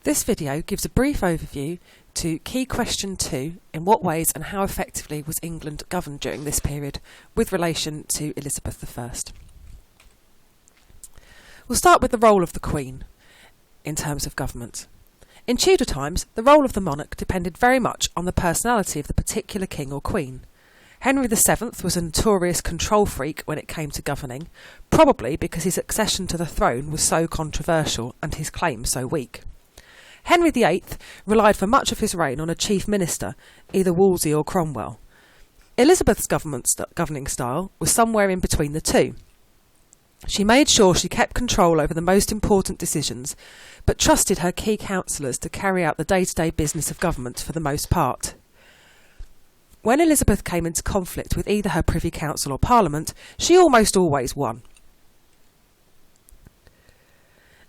This video gives a brief overview to key question 2, in what ways and how effectively was England governed during this period with relation to Elizabeth I. We'll start with the role of the Queen in terms of government. In Tudor times, the role of the monarch depended very much on the personality of the particular king or queen. Henry VII was a notorious control freak when it came to governing, probably because his accession to the throne was so controversial and his claim so weak. Henry VIII relied for much of his reign on a chief minister, either Wolsey or Cromwell. Elizabeth's governing style was somewhere in between the two. She made sure she kept control over the most important decisions, but trusted her key councillors to carry out the day-to-day business of government for the most part. When Elizabeth came into conflict with either her Privy Council or Parliament, she almost always won.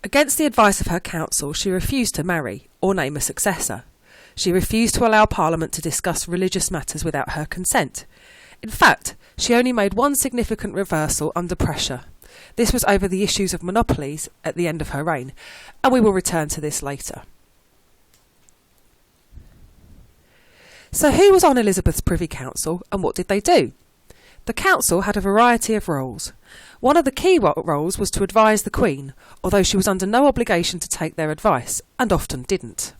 Against the advice of her council, she refused to marry or name a successor. She refused to allow Parliament to discuss religious matters without her consent. In fact, she only made one significant reversal under pressure. This was over the issues of monopolies at the end of her reign, and we will return to this later. So who was on Elizabeth's Privy Council and what did they do? The council had a variety of roles. One of the key roles was to advise the Queen, although she was under no obligation to take their advice, and often didn't.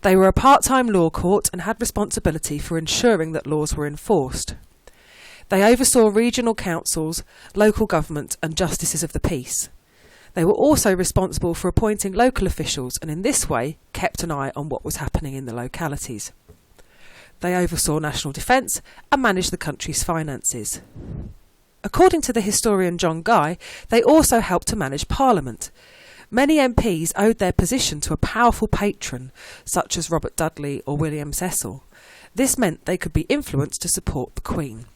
They were a part-time law court and had responsibility for ensuring that laws were enforced. They oversaw regional councils, local government and justices of the peace. They were also responsible for appointing local officials and in this way kept an eye on what was happening in the localities. They oversaw national defence and managed the country's finances. According to the historian John Guy, they also helped to manage Parliament. Many MPs owed their position to a powerful patron, such as Robert Dudley or William Cecil. This meant they could be influenced to support the Queen.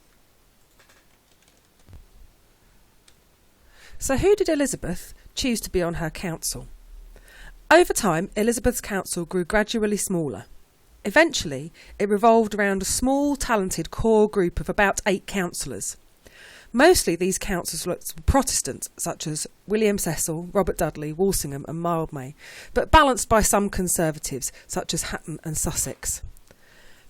So who did Elizabeth choose to be on her council? Over time, Elizabeth's council grew gradually smaller. Eventually, it revolved around a small, talented core group of about 8 councillors. Mostly these councillors were Protestant, such as William Cecil, Robert Dudley, Walsingham and Mildmay, but balanced by some Conservatives, such as Hatton and Sussex.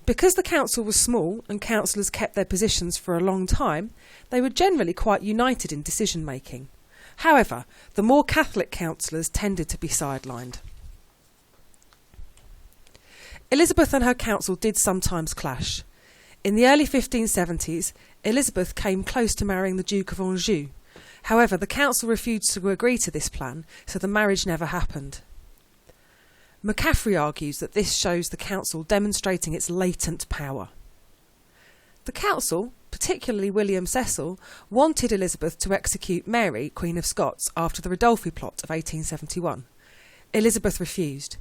Because the council was small and councillors kept their positions for a long time, they were generally quite united in decision-making. However, the more Catholic councillors tended to be sidelined. Elizabeth and her council did sometimes clash. In the early 1570s, Elizabeth came close to marrying the Duke of Anjou. However, the council refused to agree to this plan, so the marriage never happened. McCaffrey argues that this shows the council demonstrating its latent power. The council, particularly William Cecil, wanted Elizabeth to execute Mary, Queen of Scots, after the Ridolfi Plot of 1871. Elizabeth refused.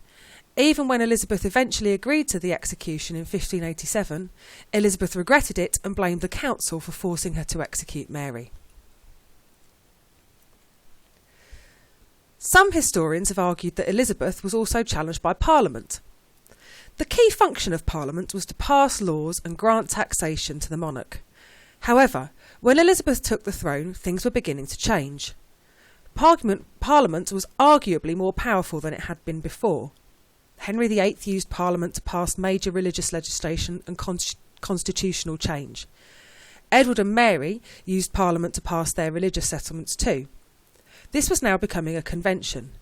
Even when Elizabeth eventually agreed to the execution in 1587, Elizabeth regretted it and blamed the council for forcing her to execute Mary. Some historians have argued that Elizabeth was also challenged by Parliament. The key function of Parliament was to pass laws and grant taxation to the monarch. However, when Elizabeth took the throne, things were beginning to change. Parliament was arguably more powerful than it had been before. Henry VIII used Parliament to pass major religious legislation and constitutional change. Edward and Mary used Parliament to pass their religious settlements too. This was now becoming a convention.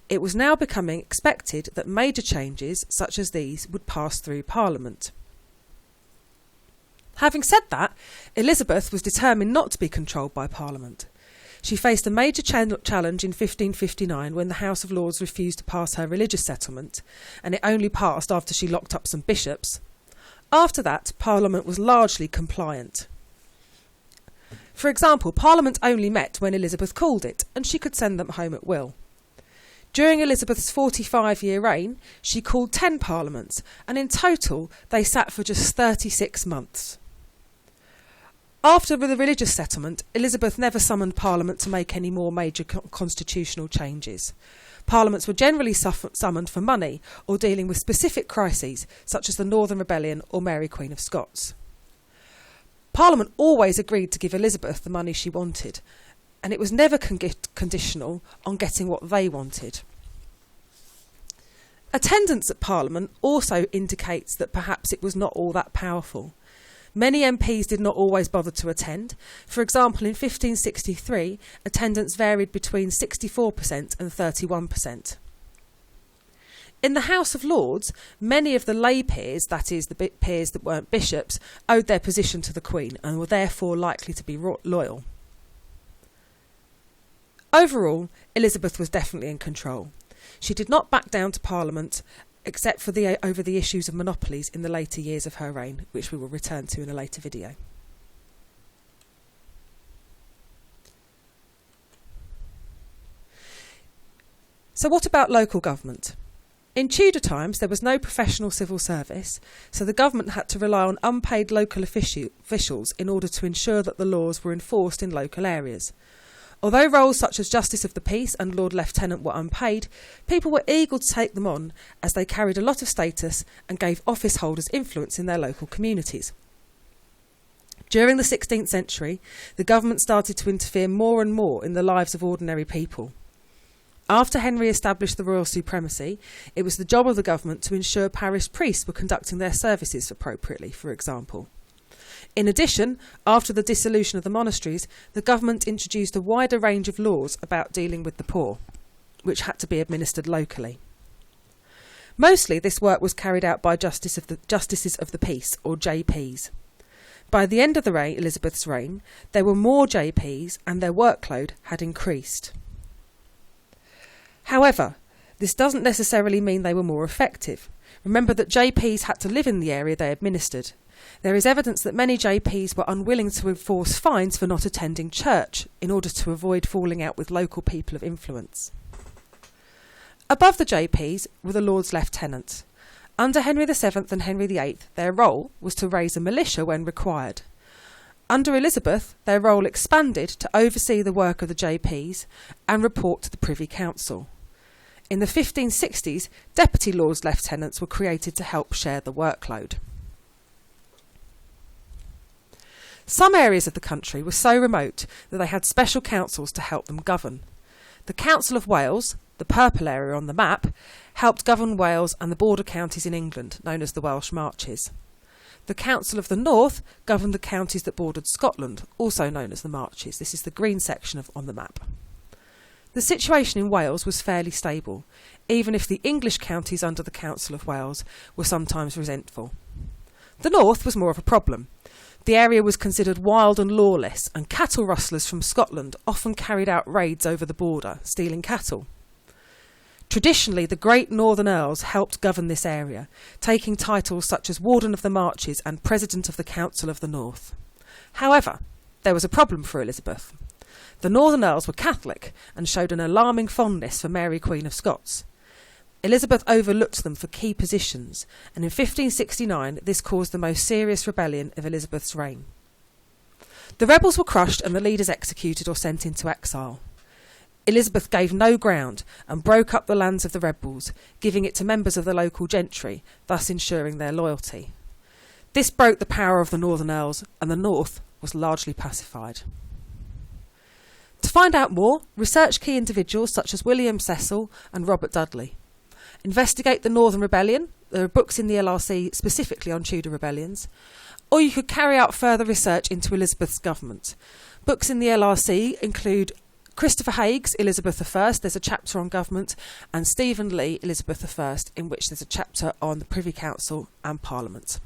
It was now becoming expected that major changes, such as these, would pass through Parliament. Having said that, Elizabeth was determined not to be controlled by Parliament. She faced a major challenge in 1559 when the House of Lords refused to pass her religious settlement, and it only passed after she locked up some bishops. After that, Parliament was largely compliant. For example, Parliament only met when Elizabeth called it, and she could send them home at will. During Elizabeth's 45-year reign, she called 10 parliaments, and in total they sat for just 36 months. After the religious settlement, Elizabeth never summoned Parliament to make any more major constitutional changes. Parliaments were generally summoned for money or dealing with specific crises, such as the Northern Rebellion or Mary Queen of Scots. Parliament always agreed to give Elizabeth the money she wanted, and it was never conditional on getting what they wanted. Attendance at Parliament also indicates that perhaps it was not all that powerful. Many MPs did not always bother to attend. For example, in 1563, attendance varied between 64% and 31%. In the House of Lords, many of the lay peers, that is, the peers that weren't bishops, owed their position to the Queen and were therefore likely to be loyal. Overall, Elizabeth was definitely in control. She did not back down to Parliament, except for over the issues of monopolies in the later years of her reign, which we will return to in a later video. So what about local government? In Tudor times, there was no professional civil service, so the government had to rely on unpaid local officials in order to ensure that the laws were enforced in local areas. Although roles such as Justice of the Peace and Lord Lieutenant were unpaid, people were eager to take them on as they carried a lot of status and gave office holders influence in their local communities. During the 16th century, the government started to interfere more and more in the lives of ordinary people. After Henry established the royal supremacy, it was the job of the government to ensure parish priests were conducting their services appropriately, for example. In addition, after the dissolution of the monasteries, the government introduced a wider range of laws about dealing with the poor, which had to be administered locally. Mostly this work was carried out by Justices of the Peace, or JPs. By the end of Elizabeth's reign, there were more JPs and their workload had increased. However, this doesn't necessarily mean they were more effective. Remember that JPs had to live in the area they administered. There is evidence that many JPs were unwilling to enforce fines for not attending church in order to avoid falling out with local people of influence. Above the JPs were the Lords Lieutenants. Under Henry VII and Henry VIII, their role was to raise a militia when required. Under Elizabeth, their role expanded to oversee the work of the JPs and report to the Privy Council. In the 1560s, Deputy Lords Lieutenants were created to help share the workload. Some areas of the country were so remote that they had special councils to help them govern. The Council of Wales, the purple area on the map, helped govern Wales and the border counties in England, known as the Welsh Marches. The Council of the North governed the counties that bordered Scotland, also known as the Marches. This is the green section on the map. The situation in Wales was fairly stable, even if the English counties under the Council of Wales were sometimes resentful. The North was more of a problem. The area was considered wild and lawless, and cattle rustlers from Scotland often carried out raids over the border, stealing cattle. Traditionally, the great Northern Earls helped govern this area, taking titles such as Warden of the Marches and President of the Council of the North. However, there was a problem for Elizabeth. The Northern Earls were Catholic and showed an alarming fondness for Mary Queen of Scots. Elizabeth overlooked them for key positions, and in 1569 this caused the most serious rebellion of Elizabeth's reign. The rebels were crushed and the leaders executed or sent into exile. Elizabeth gave no ground and broke up the lands of the rebels, giving it to members of the local gentry, thus ensuring their loyalty. This broke the power of the Northern Earls, and the North was largely pacified. To find out more, research key individuals such as William Cecil and Robert Dudley. Investigate the Northern Rebellion. There are books in the LRC specifically on Tudor rebellions. Or you could carry out further research into Elizabeth's government. Books in the LRC include Christopher Haig's Elizabeth I, there's a chapter on government, and Stephen Lee, Elizabeth I, in which there's a chapter on the Privy Council and Parliament.